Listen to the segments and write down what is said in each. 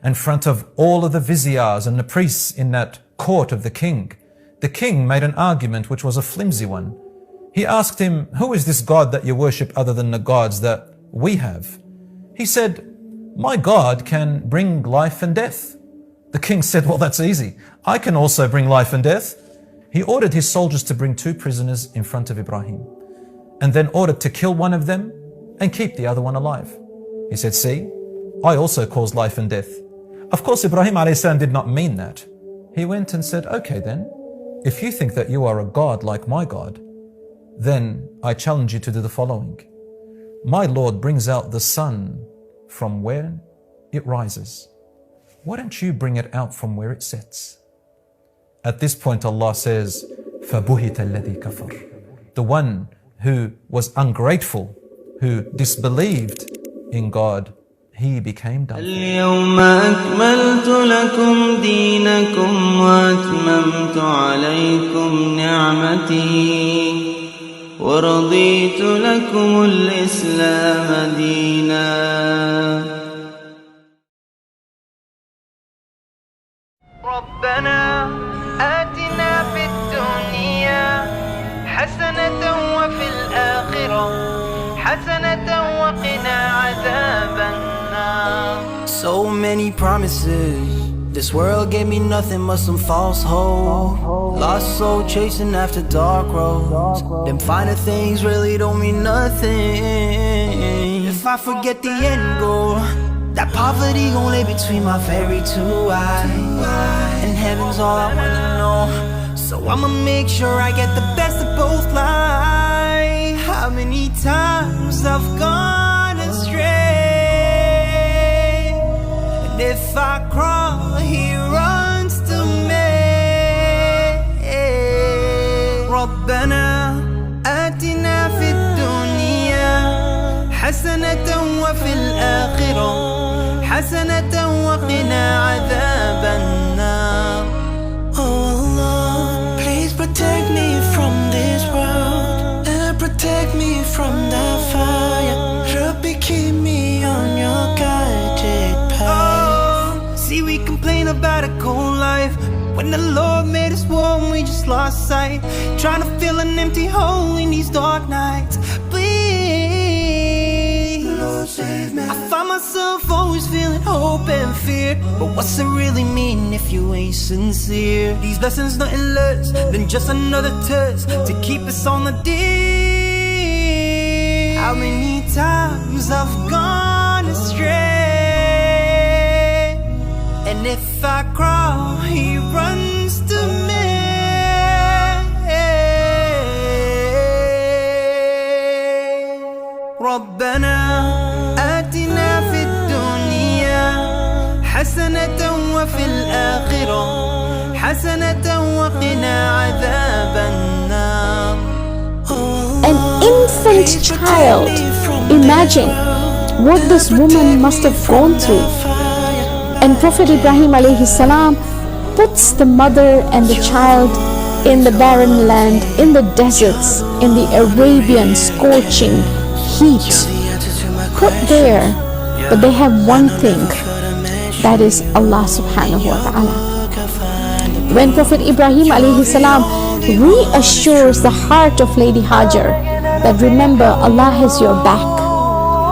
in front of all of the viziers and the priests in that court of the king. The king made an argument which was a flimsy one. He asked him, "Who is this God that you worship other than the gods that we have?" He said, "My God can bring life and death." The king said, "Well, that's easy. I can also bring life and death." He ordered his soldiers to bring 2 prisoners in front of Ibrahim, and then ordered to kill one of them and keep the other one alive. He said, "See, I also cause life and death." Of course, Ibrahim a.s. did not mean that. He went and said, "Okay then, if you think that you are a God like my God, then I challenge you to do the following. My Lord brings out the sun from where it rises. Why don't you bring it out from where it sets?" At this point, Allah says, فَبُهِتَ الَّذِي كَفَرْ. The one who was ungrateful, who disbelieved in God, he became dumb. اليوم أكملت لكم دينكم وأتممت عليكم نعمتي ورضيت لكم الإسلام دينا. ربنا آتنا في الدنيا حسنة وفي الآخرة حسنة وقنا عذاب النار. So many promises, this world gave me nothing but some false hope. Lost soul chasing after dark roads, them finer things really don't mean nothing if I forget the end goal. That poverty gon' lay between my very 2 eyes, and heaven's all I wanna know. So I'ma make sure I get the best of both lives. How many times I've gone astray, and if I crawl, he runs to me. ربنا آتنا في الدنيا حسنة وفي الآخرة حسنة وقنا عذاب النار. Oh Allah, please protect me from this world and protect me from the fire. Rabbi, keep me on your guided path. Oh, see, we complain about a cold life when the Lord made us warm, we just lost sight. Trying to fill an empty hole in these dark nights. Please, Lord, save me. I find myself always feeling hope and fear, but what's it really mean if you ain't sincere? These lessons nothing less than just another test to keep us on the deep. How many times I've gone astray, and if I crawl, he runs to me. ربنا آتنا في الدنيا حسنة وفي الآخرة حسنة وقنا عذاب النار. An infant child, imagine what this woman must have gone through. And Prophet Ibrahim alayhi salam puts the mother and the child in the barren land, in the deserts, in the Arabian scorching heat, put there, but they have one thing, that is Allah subhanahu wa ta'ala. When Prophet Ibrahim alayhi salam reassures the heart of Lady Hajar that remember, Allah has your back,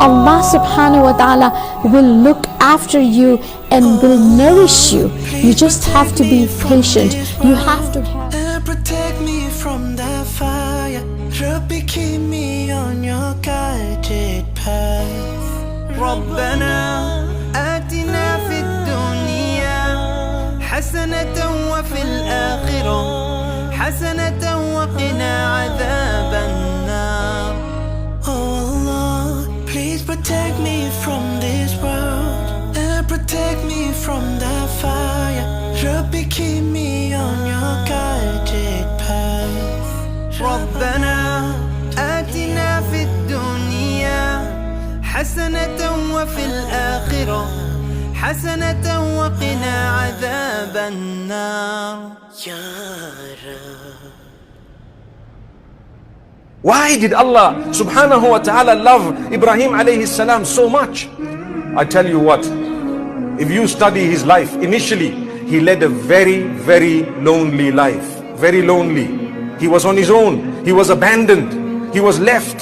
Allah subhanahu wa ta'ala will look after you and will nourish you. You just have to be patient. You have to protect me from the fire. Rabbi, keep me on your guided path. ربنا آتنا في الدنيا حسنة وفي الآخرة حسنة وقنا عذاب النار. Oh Allah, please protect me from this world and protect me from the fire. Rabbi, keep me on your guided path. ربنا آتنا في الدنيا حسنة وفي الآخرة حسنة وقنا عذاب النار. يا رب. Why did Allah subhanahu wa ta'ala love Ibrahim alayhi salam so much? I tell you what, If you study his life, initially, he led a very, very lonely life. Very lonely. He was on his own. He was abandoned. He was left.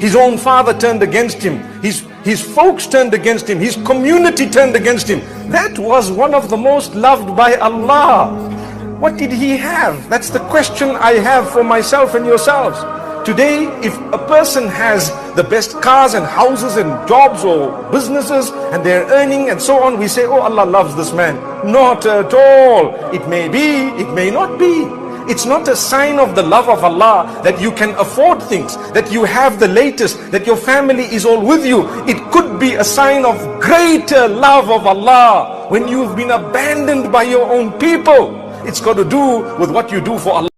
His own father turned against him. His folks turned against him. His community turned against him. That was one of the most loved by Allah. What did he have? That's the question I have for myself and yourselves. Today, if a person has the best cars and houses and jobs or businesses and they're earning and so on, we say, oh, Allah loves this man. Not at all. It may be, it may not be. It's not a sign of the love of Allah that you can afford things, that you have the latest, that your family is all with you. It could be a sign of greater love of Allah when you've been abandoned by your own people. It's got to do with what you do for Allah.